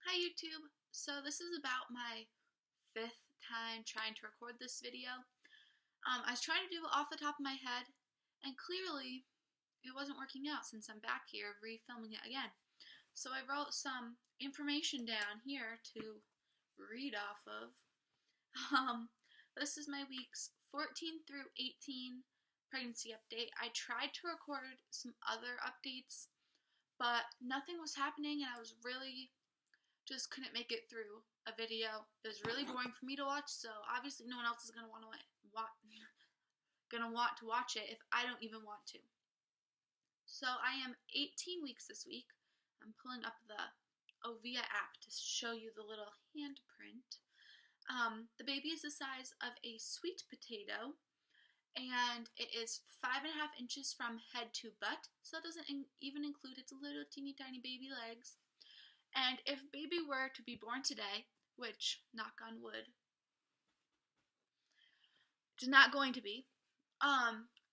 Hi YouTube! So this is about my fifth time trying to record this video. I was trying to do it off the top of my head, and clearly it wasn't working out since I'm back here refilming it again. So I wrote some information down here to read off of. This is my weeks 14 through 18 pregnancy update. I tried to record some other updates, but nothing was happening, and I was really just couldn't make it through a video. It was really boring for me to watch, so obviously no one else is gonna want to watch it if I don't even want to. So I am 18 weeks this week. I'm pulling up the Ovia app to show you the little handprint. The baby is the size of a sweet potato, and it is 5.5 inches from head to butt, so it doesn't even include its little teeny tiny baby legs. And if baby were to be born today, which, knock on wood, it's not going to be,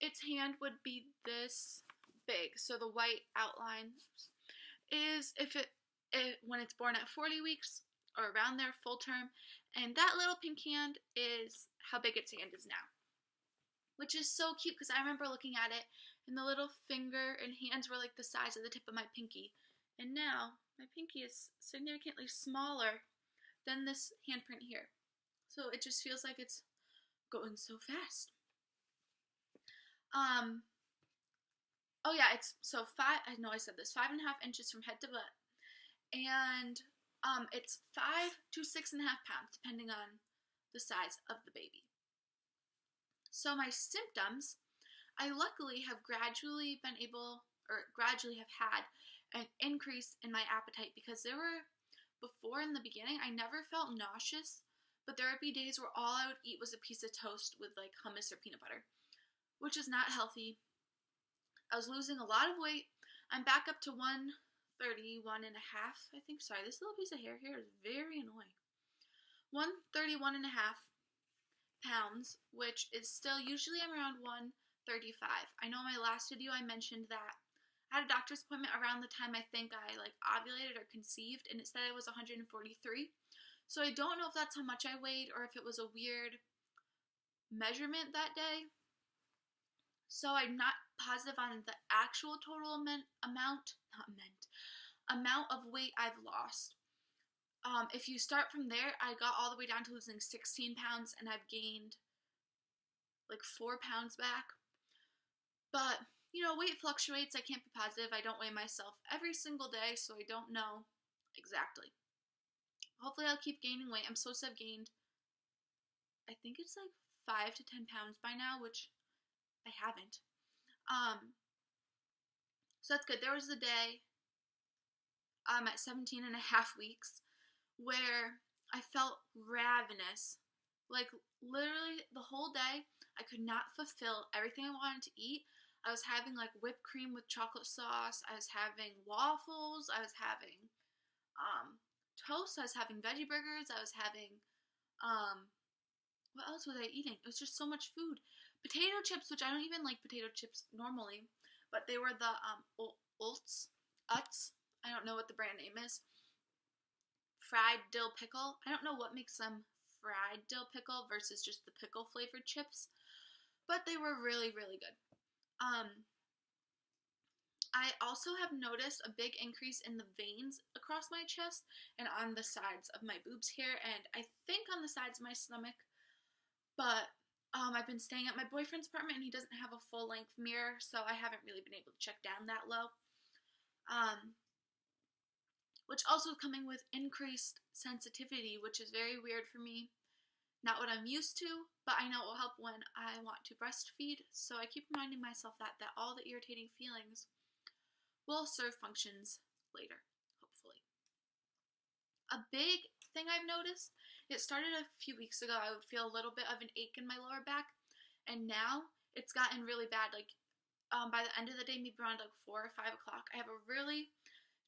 its hand would be this big. So the white outline is when it's born at 40 weeks or around there, full term, and that little pink hand is how big its hand is now, which is so cute because I remember looking at it and the little finger and hands were like the size of the tip of my pinky, and now my pinky is significantly smaller than this handprint here. So it just feels like it's going so fast. Oh yeah, it's so I know I said this, 5.5 inches from head to butt. And it's 5 to 6.5 pounds, depending on the size of the baby. So my symptoms, I luckily have gradually have had an increase in my appetite, because before in the beginning, I never felt nauseous, but there would be days where all I would eat was a piece of toast with like hummus or peanut butter, which is not healthy. I was losing a lot of weight. I'm back up to 131 and a half, I think. Sorry, this little piece of hair here is very annoying. 131 and a half pounds, which is still, usually I'm around 135. I know in my last video I mentioned that I had a doctor's appointment around the time I think I ovulated or conceived, and it said I was 143. So I don't know if that's how much I weighed or if it was a weird measurement that day. So I'm not positive on the actual total amount of weight I've lost. If you start from there, I got all the way down to losing 16 pounds, and I've gained like 4 pounds back. But weight fluctuates. I can't be positive. I don't weigh myself every single day, so I don't know exactly. Hopefully I'll keep gaining weight. I'm supposed to have gained, I think it's like 5 to 10 pounds by now, which I haven't. So that's good. There was a day at 17 and a half weeks where I felt ravenous. Like literally the whole day, I could not fulfill everything I wanted to eat. I was having like whipped cream with chocolate sauce. I was having waffles. I was having toast. I was having veggie burgers. I was having, what else was I eating? It was just so much food. Potato chips, which I don't even like potato chips normally, but they were the Utz. I don't know what the brand name is. Fried dill pickle. I don't know what makes them fried dill pickle versus just the pickle flavored chips, but they were really, really good. I also have noticed a big increase in the veins across my chest and on the sides of my boobs here, and I think on the sides of my stomach, but I've been staying at my boyfriend's apartment and he doesn't have a full-length mirror, so I haven't really been able to check down that low. Which also is coming with increased sensitivity, which is very weird for me. Not what I'm used to, but I know it will help when I want to breastfeed, so I keep reminding myself that all the irritating feelings will serve functions later, hopefully. A big thing I've noticed, it started a few weeks ago. I would feel a little bit of an ache in my lower back, and now it's gotten really bad. Like by the end of the day, maybe around like 4 or 5 o'clock, I have a really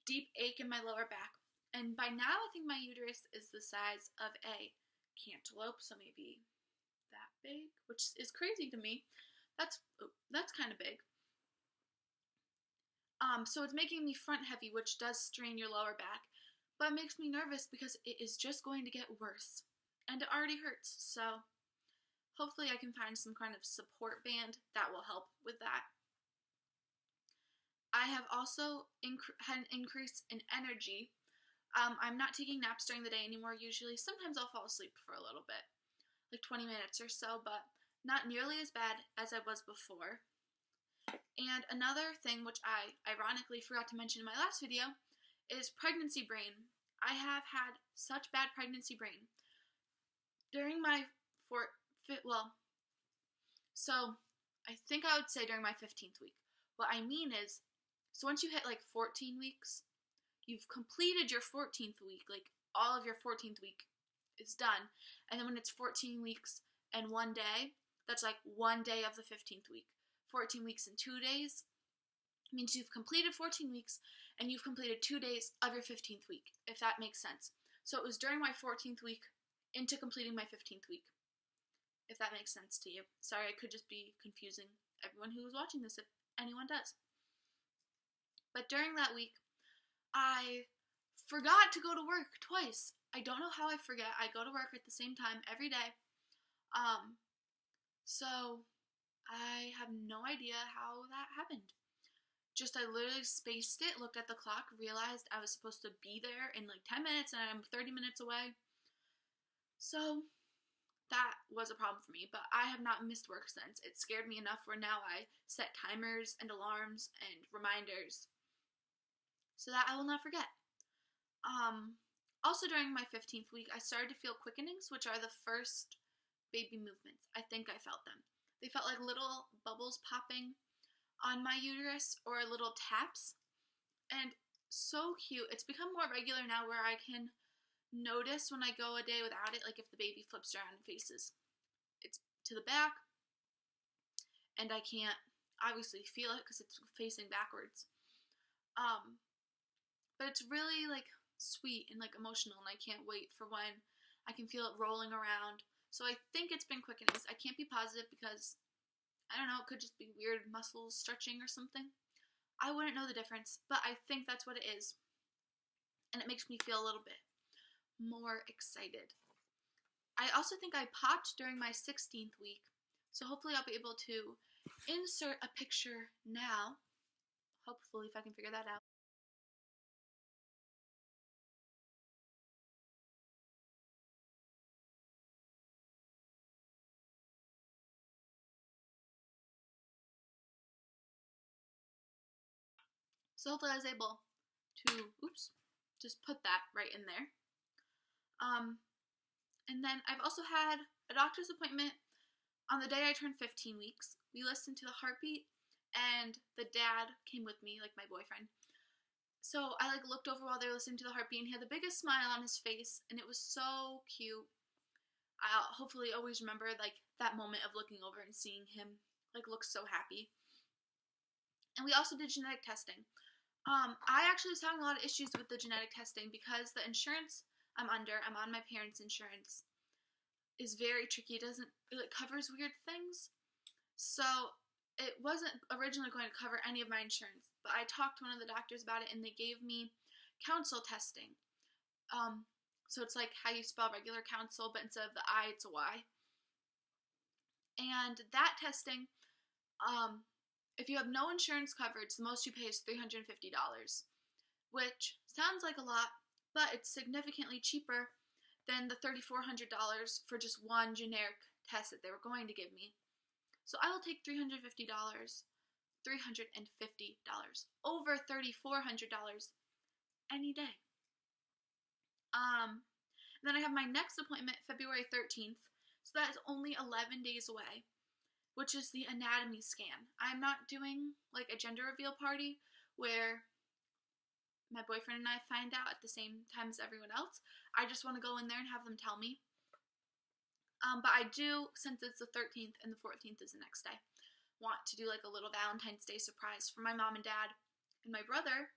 deep ache in my lower back, and by now I think my uterus is the size of a cantaloupe, so maybe that big, which is crazy to me. That's kind of big. So it's making me front heavy, which does strain your lower back. But it makes me nervous because it is just going to get worse. And it already hurts, so hopefully I can find some kind of support band that will help with that. I have also had an increase in energy. I'm not taking naps during the day anymore usually. Sometimes I'll fall asleep for a little bit, like 20 minutes or so, but not nearly as bad as I was before. And another thing, which I ironically forgot to mention in my last video, is pregnancy brain. I have had such bad pregnancy brain. During my I think I would say during my 15th week. What I mean is, so once you hit like 14 weeks, you've completed your 14th week, like all of your 14th week is done. And then when it's 14 weeks and 1 day, that's like 1 day of the 15th week. 14 weeks and 2 days means you've completed 14 weeks and you've completed 2 days of your 15th week, if that makes sense. So it was during my 14th week into completing my 15th week, if that makes sense to you. Sorry, I could just be confusing everyone who is watching this, if anyone does. But during that week, I forgot to go to work twice. I don't know how I forget. I go to work at the same time every day. So I have no idea how that happened. Just I literally spaced it, looked at the clock, realized I was supposed to be there in like 10 minutes and I'm 30 minutes away. So that was a problem for me, but I have not missed work since. It scared me enough where now I set timers and alarms and reminders so that I will not forget. Also during my 15th week, I started to feel quickenings, which are the first baby movements. I think I felt them. They felt like little bubbles popping on my uterus or little taps, and so cute. It's become more regular now where I can notice when I go a day without it, like if the baby flips around and faces it's to the back, and I can't obviously feel it because it's facing backwards. But it's really like sweet and like emotional, and I can't wait for when I can feel it rolling around. So I think it's been quickenings. I can't be positive because I don't know, it could just be weird muscles stretching or something. I wouldn't know the difference, but I think that's what it is. And it makes me feel a little bit more excited. I also think I popped during my 16th week, so hopefully I'll be able to insert a picture now. Hopefully, if I can figure that out. So hopefully I was able to, just put that right in there. And then I've also had a doctor's appointment on the day I turned 15 weeks. We listened to the heartbeat, and the dad came with me, like my boyfriend. So I like looked over while they were listening to the heartbeat, and he had the biggest smile on his face, and it was so cute. I'll hopefully always remember like that moment of looking over and seeing him like look so happy. And we also did genetic testing. I actually was having a lot of issues with the genetic testing because the insurance I'm on my parents' insurance, is very tricky. It covers weird things. So it wasn't originally going to cover any of my insurance, but I talked to one of the doctors about it and they gave me counsel testing. So it's like how you spell regular counsel, but instead of the I, it's a Y. And that testing, if you have no insurance coverage, the most you pay is $350, which sounds like a lot, but it's significantly cheaper than the $3,400 for just one generic test that they were going to give me. So I will take $350, over $3,400 any day. Then I have my next appointment February 13th, so that is only 11 days away, which is the anatomy scan. I'm not doing like a gender reveal party where my boyfriend and I find out at the same time as everyone else. I just want to go in there and have them tell me. But I do, since it's the 13th and the 14th is the next day, want to do like a little Valentine's Day surprise for my mom and dad and my brother.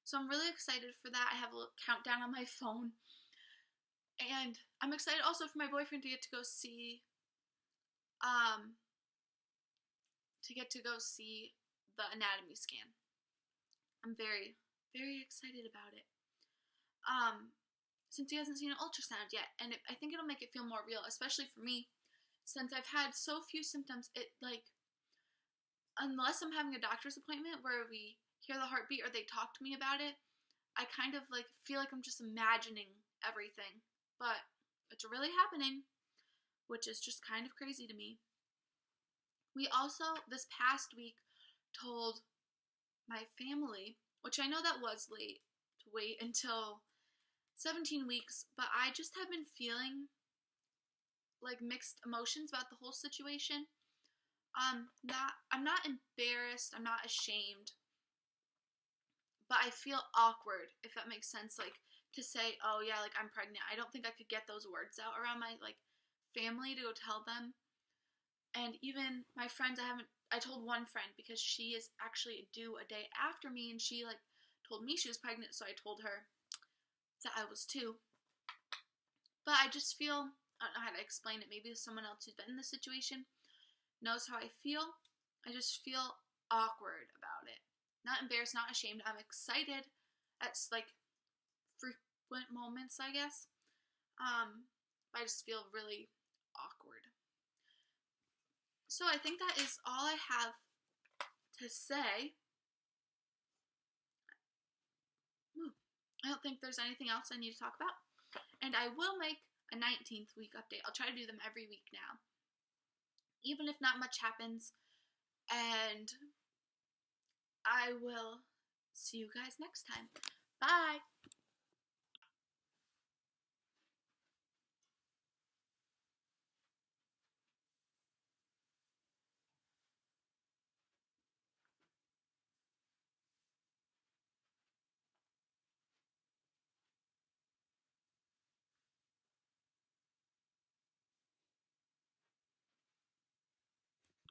So I'm really excited for that. I have a little countdown on my phone. And I'm excited also for my boyfriend to get to go see the anatomy scan. I'm very, very excited about it. since he hasn't seen an ultrasound yet, and I think it'll make it feel more real, especially for me, since I've had so few symptoms. It like, unless I'm having a doctor's appointment where we hear the heartbeat or they talk to me about it, I kind of like feel like I'm just imagining everything, but it's really happening, which is just kind of crazy to me. We also, this past week, told my family, which I know that was late to wait until 17 weeks, but I just have been feeling like mixed emotions about the whole situation. I'm not embarrassed, I'm not ashamed, but I feel awkward, if that makes sense, like to say, "Oh yeah, like I'm pregnant." I don't think I could get those words out around my like family to go tell them. And even my friends, I told one friend because she is actually due a day after me, and she like told me she was pregnant, so I told her that I was too. But I just feel, I don't know how to explain it. Maybe someone else who's been in this situation knows how I feel. I just feel awkward about it. Not embarrassed, not ashamed. I'm excited at like frequent moments, I guess. But I just feel really awkward. So I think that is all I have to say. I don't think there's anything else I need to talk about. And I will make a 19th week update. I'll try to do them every week now, even if not much happens. And I will see you guys next time. Bye!